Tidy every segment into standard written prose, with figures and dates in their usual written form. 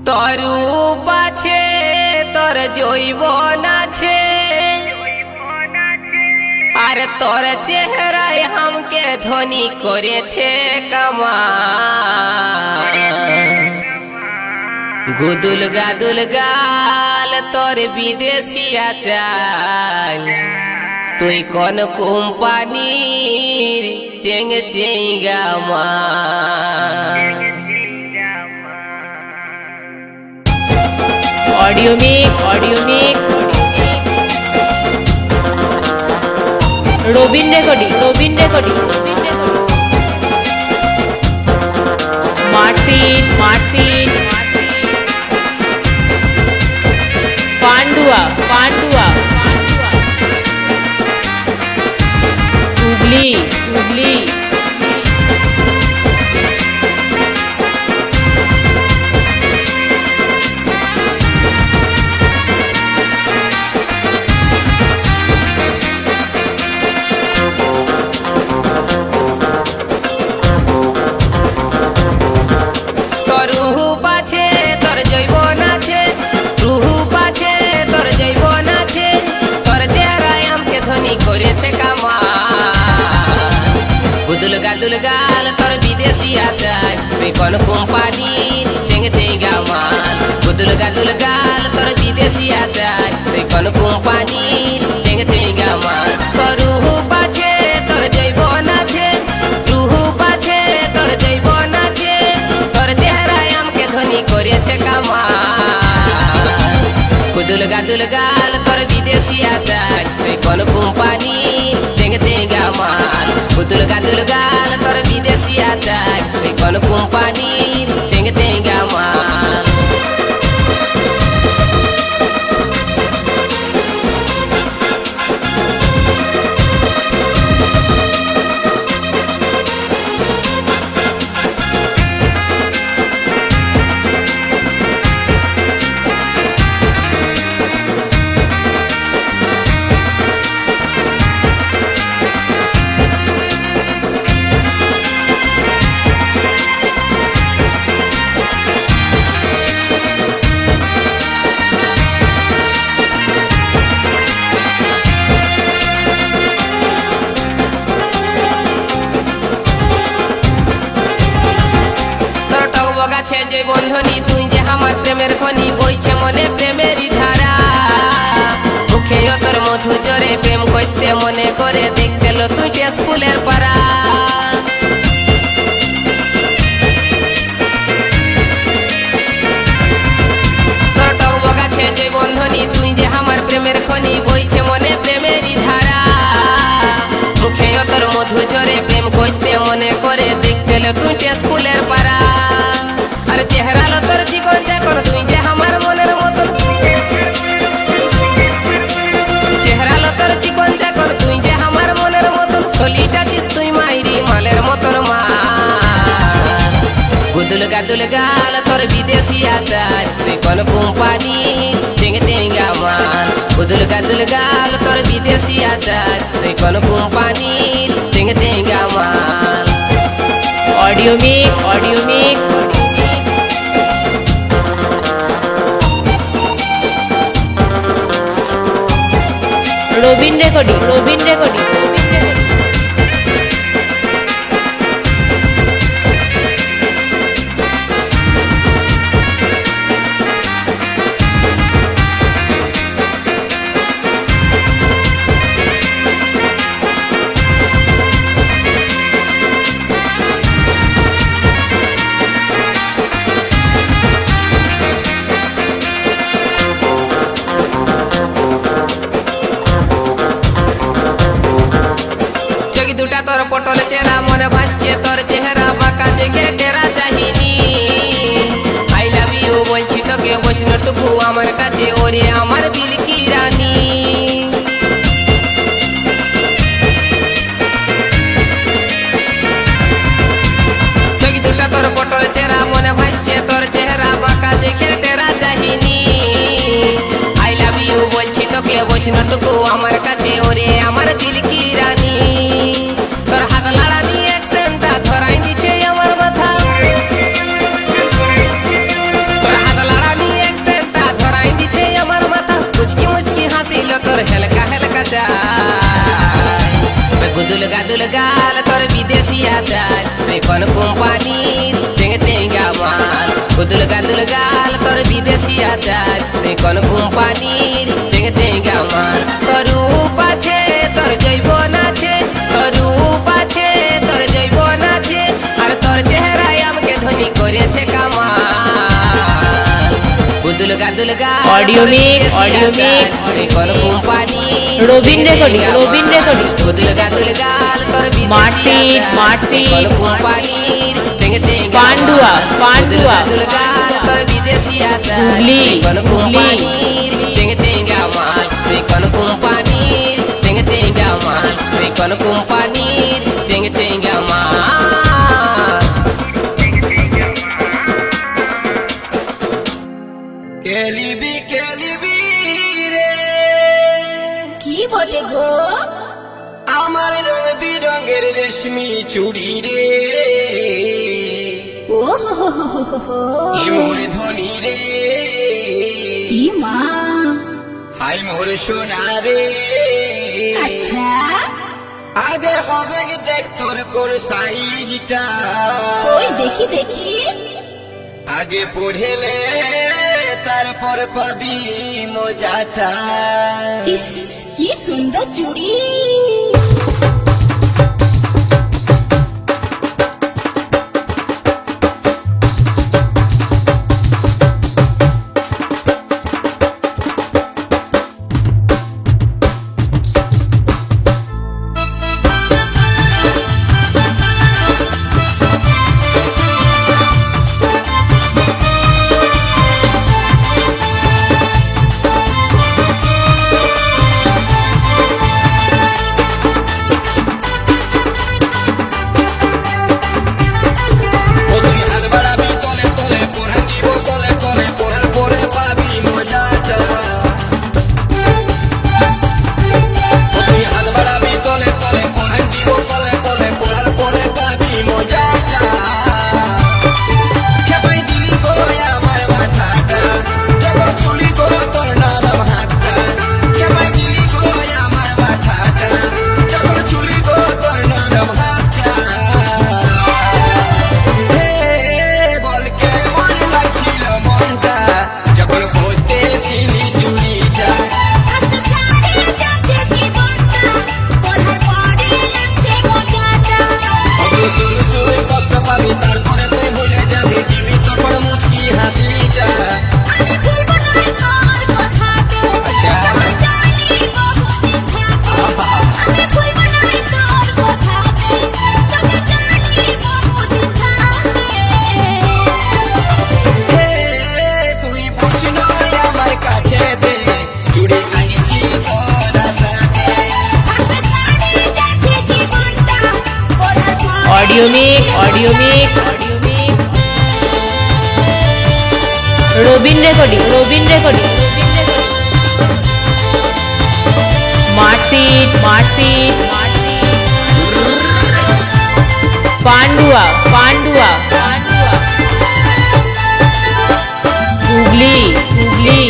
তোর পাছে তোর জৈবন আছে আর তোর চেহারায় हमके ধনী করেছে কামাল গুদুল গাদুল গাল তোর বিদেশিয়া চাল তুই কোন কোম্পানির চেঙ্গ চেঙ্গা মাল audio mix Robin recording মার্সিন Pandua Hooghly করেছে কামাল গুদুল গাদুল গাল তোর বিদেশিয়া চাই তুই কোন কোম্পানির চেঙ্গে চেঙ্গা মাল গুদুল গাদুল গাল তোর বিদেশিয়া চাই তুই কোন কোম্পানির চেঙ্গে চেঙ্গা মাল তোর রুহু পাছে তোর জৈবন আছে রুহু পাছে তোর জৈবন আছে তোর চেহারায় हमके ধনী করেছে কামাল গুদুল গাদুল গাল তোর বিদেশিয়া চাই তুই কোন কোম্পানি চেঙ্গে চেঙ্গা মাল গুদুল গাদুল গাল তোর বিদেশিয়া চাই তুই কোন কোম্পানি চেঙ্গে চেঙ্গা মাল গাছে যে বন্ধনী তুই যে আমার প্রেমের খনি বইছে মনে প্রেমেরই ধারা মুখে তোর মধু জরে প্রেম করতে মনে করে দেখতে লো তুই স্কুলের পাড়া তোর টক গাছে যে বন্ধনী তুই যে আমার প্রেমের খনি বইছে মনে প্রেমেরই ধারা মুখে তোর মধু জরে প্রেম করতে মনে করে দেখতে লো তুই স্কুলের পাড়া আর চেহারা লো তোর জীবন যাকর তুই যে আমার মনের মতন চেহারা লো তোর জীবন যাকর তুই যে আমার মনের মতন চলিটা চিস তুই মাইরি মালের মতন মাল গুদুল গাদুল গাল তোর বিদেশিয়া চাই তুই কোন কোম্পানি চেঙ্গে চেঙ্গা মাল গুদুল গাদুল গাল তোর বিদেশিয়া চাই তুই কোন কোম্পানি চেঙ্গে চেঙ্গা মাল ऑडियो मिक्स রবিন রেকর্ডিং দুটা তোর পটল চেহারা মনে ভাসছে তোর চেহারা বাঁকা জেগে টেরা চাহিনি আই লাভ ইউ বলছি তোকে বৈষ্ণটুকু আমার কাছে ওরে আমার দিল কি রানী চোখ দুটা তোর পটল চেহারা মনে ভাসছে তোর চেহারা বাঁকা জেগে টেরা চাহিনি আই লাভ ইউ বলছি তোকে বৈষ্ণটুকু আমার কাছে ওরে আমার দিল কি রানী তোর হাত লাড়া নিয়ে অ্যাকসেন্টটা ধরাই দিচ্ছে আমার মাথা তোর হাত লাড়া মুচকি মুচকি হাসিল তোর হেলকা হেলকা চাই গুদুল গাদুল গাল তোর বিদেশি আচার কোন কোম্পানির চেঙ্গে চেঙ্গা মাল গুদুল গাদুল গাল তোর বিদেশি আচার কোন কোম্পানির চেঙ্গে চেঙ্গা মাল তোর রূপ আছে তোর জৈবন আছে তোর রূপ আছে তোর জৈবন আছে আর তোর চেহারায় আমাকে ধনী করেছে কামাল গুদুল গাদুল গাল Audio mix, audio mix. কোন company Robin recording, Robin recording. গুদুল গাদুল গাল তোর মার্সিড, মার্সিড। কোন কোম্পানির চেঙ্গে চেঙ্গা পান্ডুয়া, পান্ডুয়া। গুদুল গাল তোর বিদেশি আচার হুগলি, কোন হুগলি। কোম্পানির চেঙ্গে চেঙ্গা মাল কোন কোম্পানির চেঙ্গে চেঙ্গা মাল কোন কোম্পানির চেঙ্গে চেঙ্গা মাল কেলিবি কেলিবি রে কি বলে গো? আমার রং বিরঙের রেশমি চুড়ি রে ও হো হো হো হো হো। ই মোর ধনী রে ই মা, হাই মোর সোনা রে আচ্ছা আগে হবে দেখ তোর কোর সাইজটা কই দেখি দেখি। আগে পড়েলে তারপর পাবি মজাটা ইস কি সুন্দর চুড়ি। Audio mix, audio mix. Robin recording, Robin recording. মার্সিড, মার্সিড। Pandua, Pandua. Hooghly, Hooghly.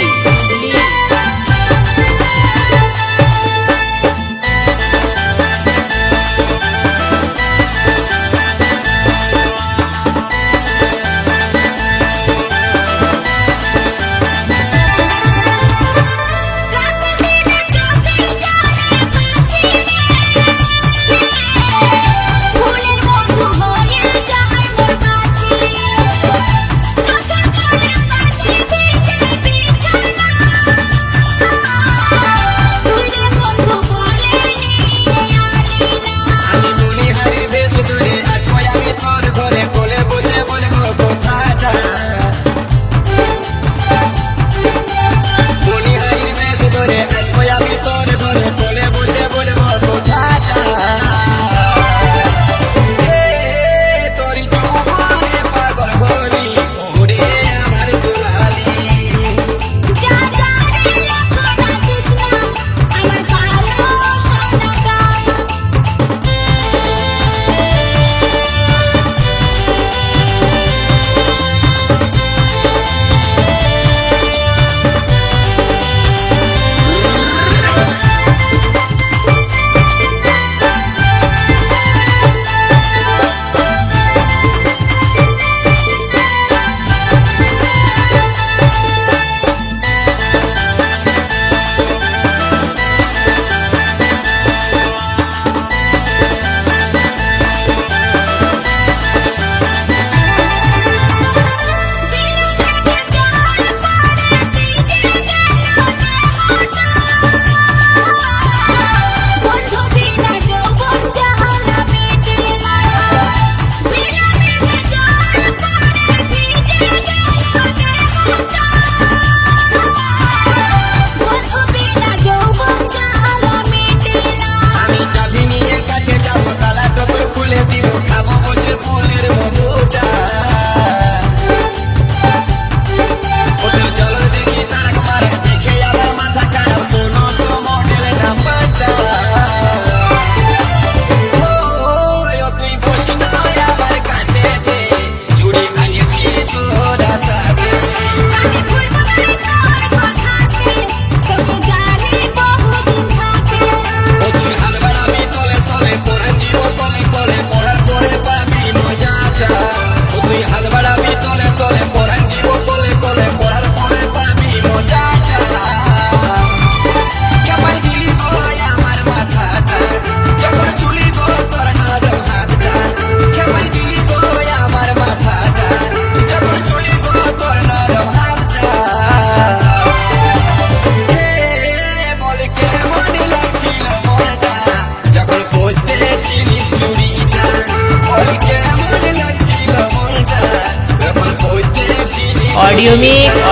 Audio mix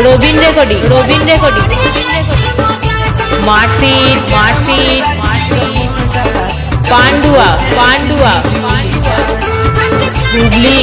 Robin recording মার্সিড পান্ডুয়া হুগলি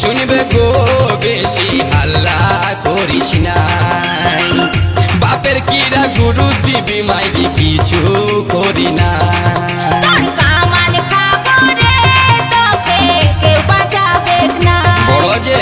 শুনবে গো বেশি হাল্লা করিস নাই, বাপের কিরা গুরু দিবি মাইবি কিছু করি না। বড় যে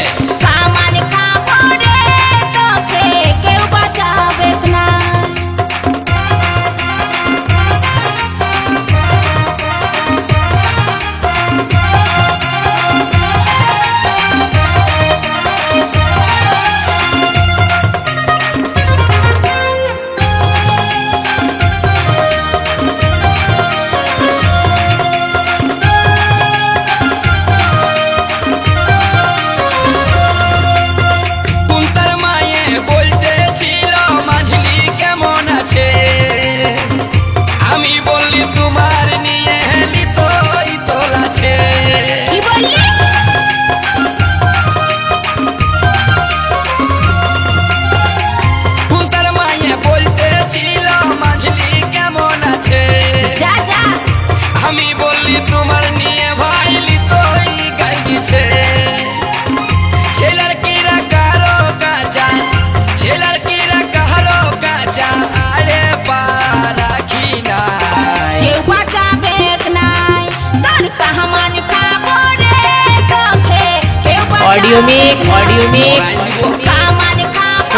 অডিও মিক্স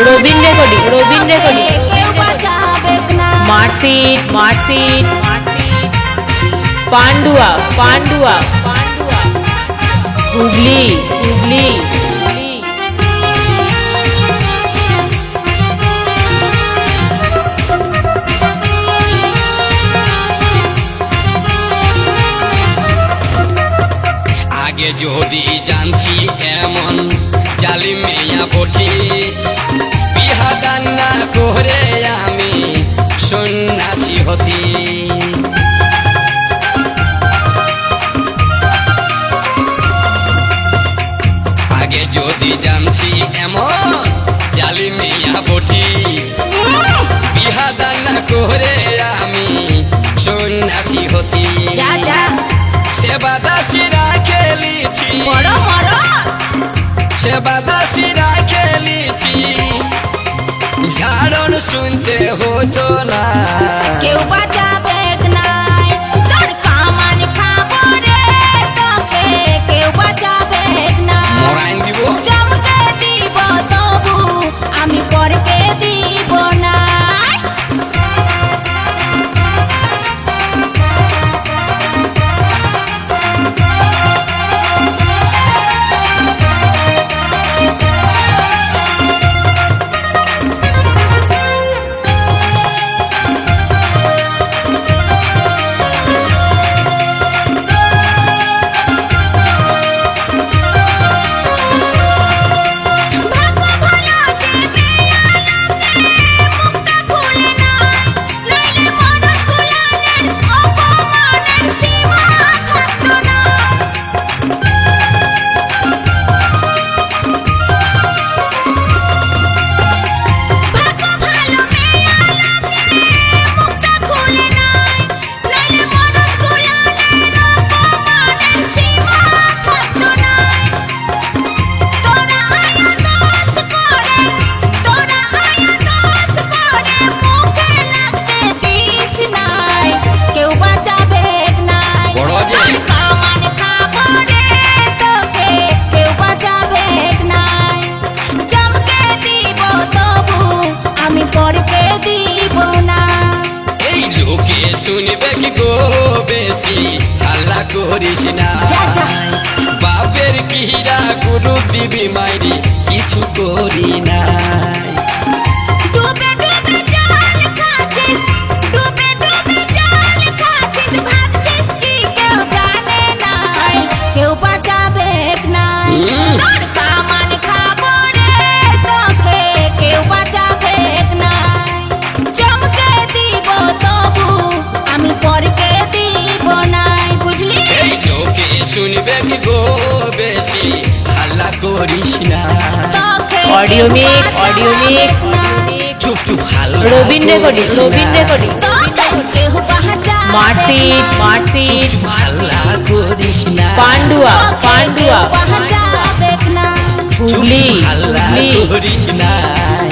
রবিন রেকর্ডিং মার্সিড পান্ডুয়া হুগলি আগে যদি জানছি এমন জালি মেয়া বটিস, বিহা দান না করে আমি সন্ন্যাসী হতি। আগে যদি জানছি এমন জালি মেয়া বটিস, বিহা দান না করে আমি সন্ন্যাসী হতি। সেবাদাসীরা খেলিছি ঝাড়ন শুনতে হতো না, কেউ বাঁচাবে নাই তোর কামান খাবো রে, তোকে কেউ বাঁচাবে না। মরাইন দিব চমকে দিব তবু আমি পরকে দিব না। করিস না যা, যা। বাপের কিরা গুরু দিবি মাইরি কিছু করি না ডুবে ডুবে জল খাচ্ছিস, ডুবে ডুবে জল খাচ্ছিস, ভাবছিস কি কেউ জানে নাই, কেউ বাঁচাবে নাই। হুম। তোর কামান খাবো রে তোকে, কেউ বাঁচাবে নাই। চমকে দিব তবু আমি পরকে দিব নাই, বুঝলি? এই লোকে শুনবে কি গো বেশি হাল্লা করিস না তোকে অডিও কেউ মিক্স, বাঁচাবে অডিও মিক্স, নাই। চুপ চুপ হাল্লা রবিন রেকর্ডিং, করিস রবিন না। রেকর্ডিং। তোকে কেউ বাঁচাবে মার্কশিট, নাই। মার্কশিট, চুপ হাল্লা করিস না পান্ডুয়া, পান্ডুয়া, হুগলি, চুপ হাল্লা হুগলি। করিস না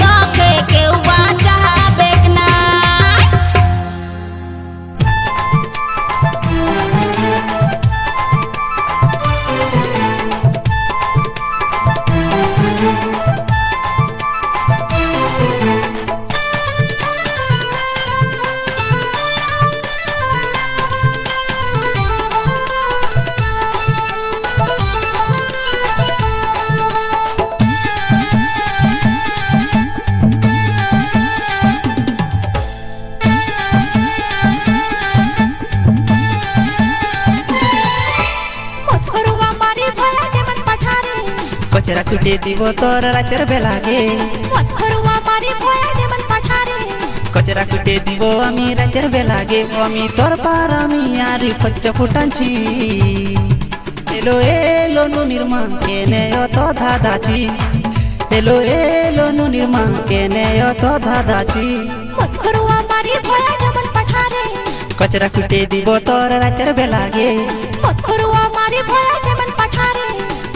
তোকে কেউ বাঁচাবে না। মথুরবা মারি ভয়া দেমন পাঠারে, কচরা কুটে দিব তোর রাতের বেলাগে মথুরবা মারি ভয়া দেমন পাঠারে, কচরা কুটে দিব আমি রাতের বেলাগে আমি তোর পার আমি আর পচ্চ ফুটানছি এলো এলো নু নির্মা কেনে অত ধাঁধাছি এলো এলো নু নির্মা কেনে অত ধাঁধাছি মথুরবা মারি ভয়া দেমন পাঠারে, কচরা কুটে দিব তোর রাতের বেলাগে মথুরবা মারি ভয়া দেমন পাঠারে,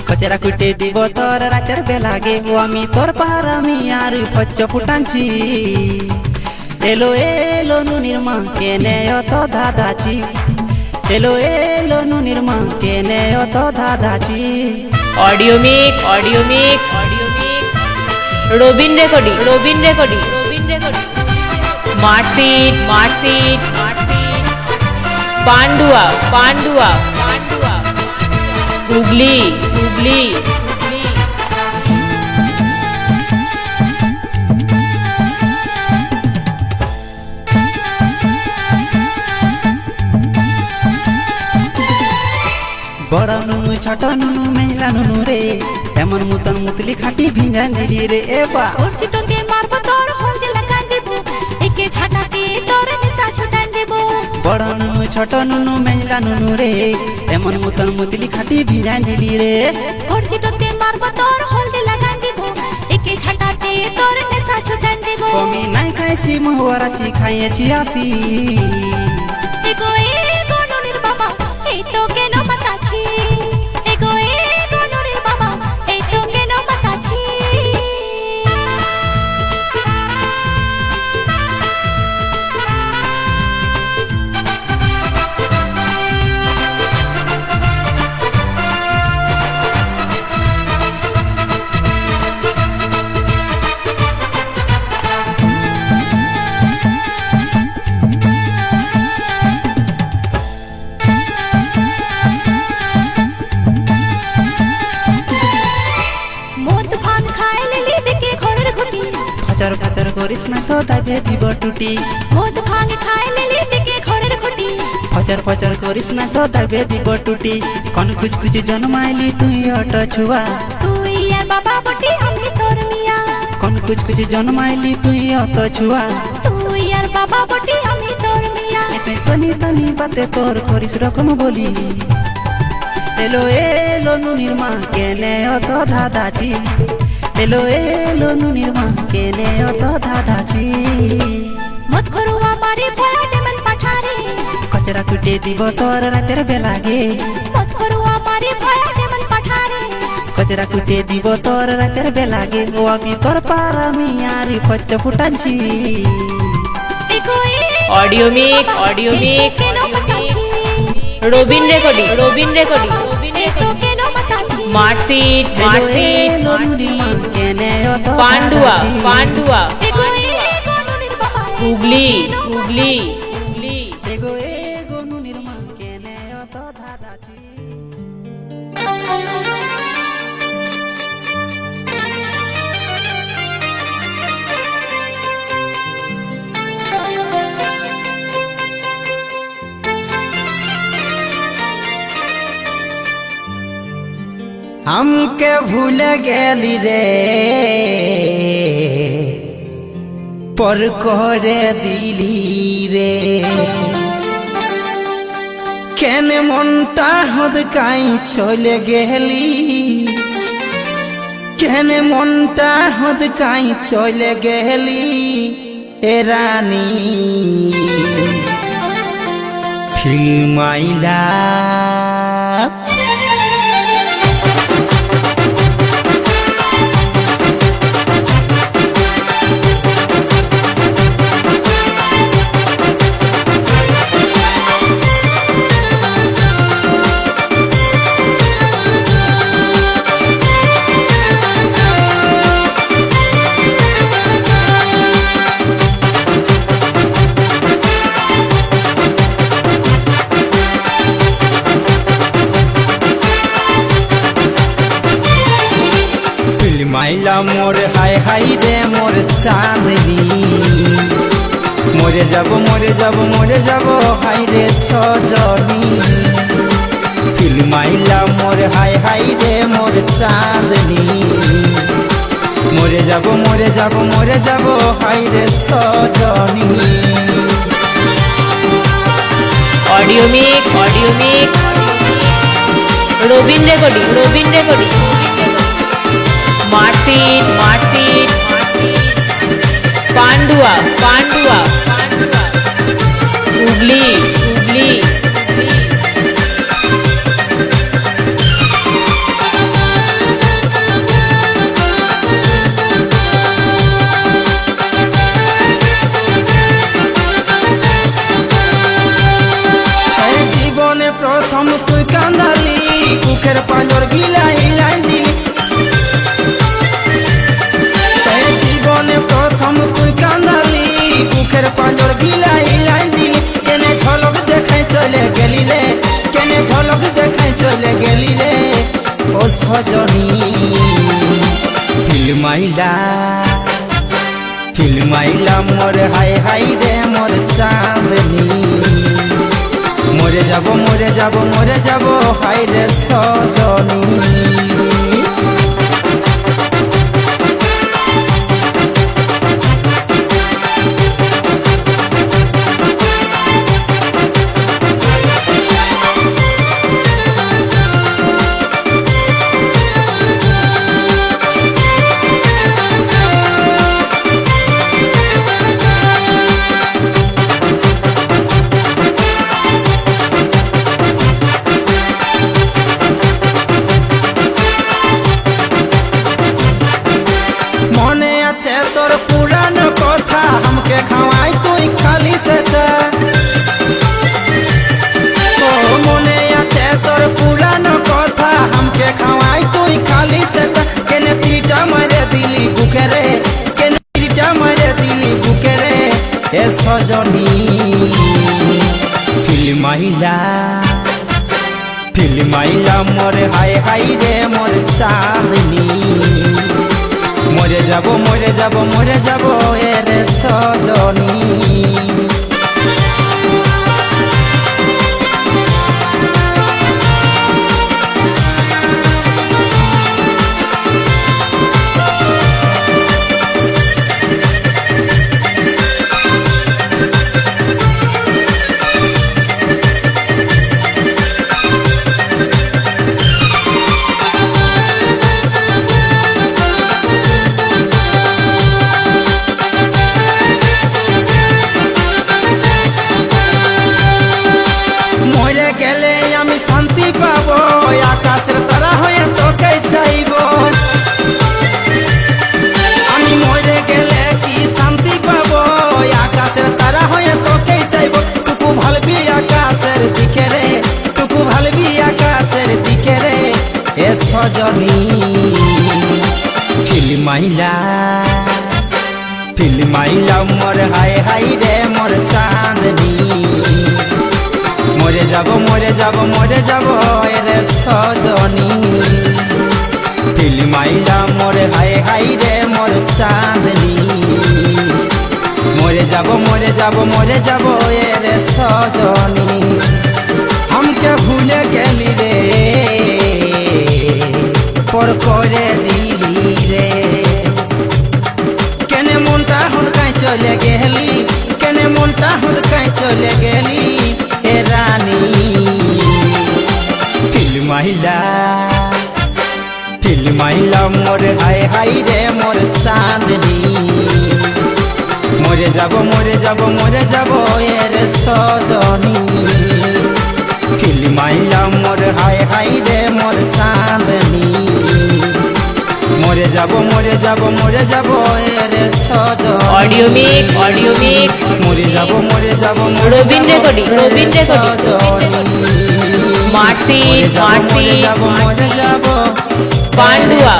কচরা কুটে দিব তোর রাতের বেলাগে আমি তোর পার আমি আর পচ্চ ফুটানছি এলো এলো নু নির্মা কেনে অত ধাঁধাছি এলো এলো নু নির্মা কেনে অত ধাঁধাছি audio mix, audio mix, audio mix. Robin recording, Robin recording, Robin recording. Marksheet, marksheet, marksheet. Pandua, Pandua, Pandua. Hooghly, Hooghly, Hooghly. বড় নুনু ছোট নুনু মেলা নুনু রে এমন মুতন মুতলি খাটি ভিঞ্জান দিলি রে এবা চিটকে মারবো তোর হলদে লাগা দেব, একে ঝাঁটাতে তোর নিশা ছুটান দেব। বড় নুনু ছোট নুনু মেলা নুনু রে এমন মুতন মুতলি খাটি ভিঞ্জান দিলি রে ওর চিটকে মারবো তোর হলদে লাগা দেব, একে ঝাঁটাতে তোর নিশা ছুটান দেব। কমি নাই খাইছি মহুয়ারাছি খাইয়েছি আসি এগো এগো নুনির বাবা, এই তো কেন মাতাছি, এগো এগো নুনির বাবা, এই তো কেন মাতাছি। মদ ভাঙ খায় লিলি বেকে ঘরের ঘুটি, ফচর ফচর করিস না তো দাবে দিব টুটি মদ ভাঙ খায় লিলি বেকে ঘরের ঘুটি, ফচর ফচর করিস না তো দাবে দিব টুটি কোন কুচ কুচ জন্মাইলি তুই অট ছুয়া তুই আর বাবা বটি আমি তোর মিয়া, কোন কুচ কুচ জন্মাইলি তুই অত ছুয়া তুই আর বাবা বটি আমি তোর মিয়া। তুই তনি তনি বাতে তোর করিস রকম বলি এলো এলো নু নির্মা কেনে অত ধাঁধাছি এলো এলো নু নির্মা কেনে অত ধাঁধাছি মত করু আমারে ভয়া দেমন পাঠারে, কচরা কুটে দিব তোর রাতের বেলাগে মত করু আমারে ভয়া দেমন পাঠারে, কচরা কুটে দিব তোর রাতের বেলাগে ও আমি তোর পার আমি আর পচ্চ ফুটানছি এগো এগো অডিও মিক্স, অডিও মিক্স, কেন মাতাছি, Robin recording, Robin recording, Robin এই তো রেকর্ডিং। কেন মাতাছি। Marksheet, marksheet, marksheet. Pandua, Pandua. এগো এগো নুনির বাবা, হুগলি, হুগলি, হুগলি। এগো এগো নু নির্মা কেনে অত দাদাছি। हमके भूल गेली रे पर करे दिली रे কেনে মনটা হদকাই চলে গেলি কেনে মনটা হদকাই চলে গেলি এ রানী ফিল্মাইলা মাইলা মোর হাই হাই রে মোর চাঁদনি মরে যাব মরে যাব মরে যাব হাই রে সজনী ফিল মাইলা মোর হাই হাই রে মোর চাঁদনি মরে যাব মরে যাব মরে যাব হাই রে সজনী অডিও মিক্স রবিন রেকর্ডিং মার্সিট পান্ডুয়া হুগলি জীবনে প্রথম তুই কান্দালি বুকের পাঁজর গিলাই লাই দিলি জীবনে প্রথম তুই কান্দালি বুকের পাঁজর গিলাই লাই দিলি কেনে ঝলক দেখাই চলে গেলি রে কেনে ঝলক দেখাই চলে গেলি রে ও সজনী ফিল্মাইলা মোর হাই হাই রে মোর চাঁদনি মরে যাব মরে যাব মরে যাব হাই রে সজনী তোর পুরানো কথা हमके খাওয়াই তুই খালি সেটা ও মনে আছে তোর পুরানো কথা हमके খাওয়াই তুই খালি সেটা কেনে তিলটা মারে দিলি বুকে রে কেনে তিলটা মারে দিলি বুকে রে এ সজনী ফিল্মাইলা মোর হাই হাই রে মোর চাঁদনি মরে যাব মরে যাব মরে যাব এর সজনী আকাশের তারা হয়ে তোকে চাইব আমি মরে গেলে কি শান্তি পাবো আকাশের তারা হয়ে তোকে চাইব টুকু ভালবি আকাশের দিকে রে টুকু ভালবি আকাশের দিকে রে এ সজনী ফিল্মাইলা মোর হাই হাই রে মোর চাঁদনি মরে যাব মরে যাব মরে যাব রে সজনী ফিল্মাইলা মোরে হাই হাই রে মোর চাঁদনি মরে যাব মরে যাব মরে যাব রে সজনী हमके भूले गेली रे पर करे दिली रे केने मुंटा हुदकाई चले गेली केने मुंटा हुदकाई चले गेली ए रानी फिल्माइला मोर हाय हाय रे मोर चांदनी मरे যাব मरे যাব मरे যাব ए रे सजनी फिल्माइला मोर हाय हाय रे मोर चांदनी मरे যাব मरे যাব मरे যাব ए रे सजनी ऑडियो मिक्स मरे যাব রবিন রেকর্ডিং মার্সি मरे যাব পান্ডুয়া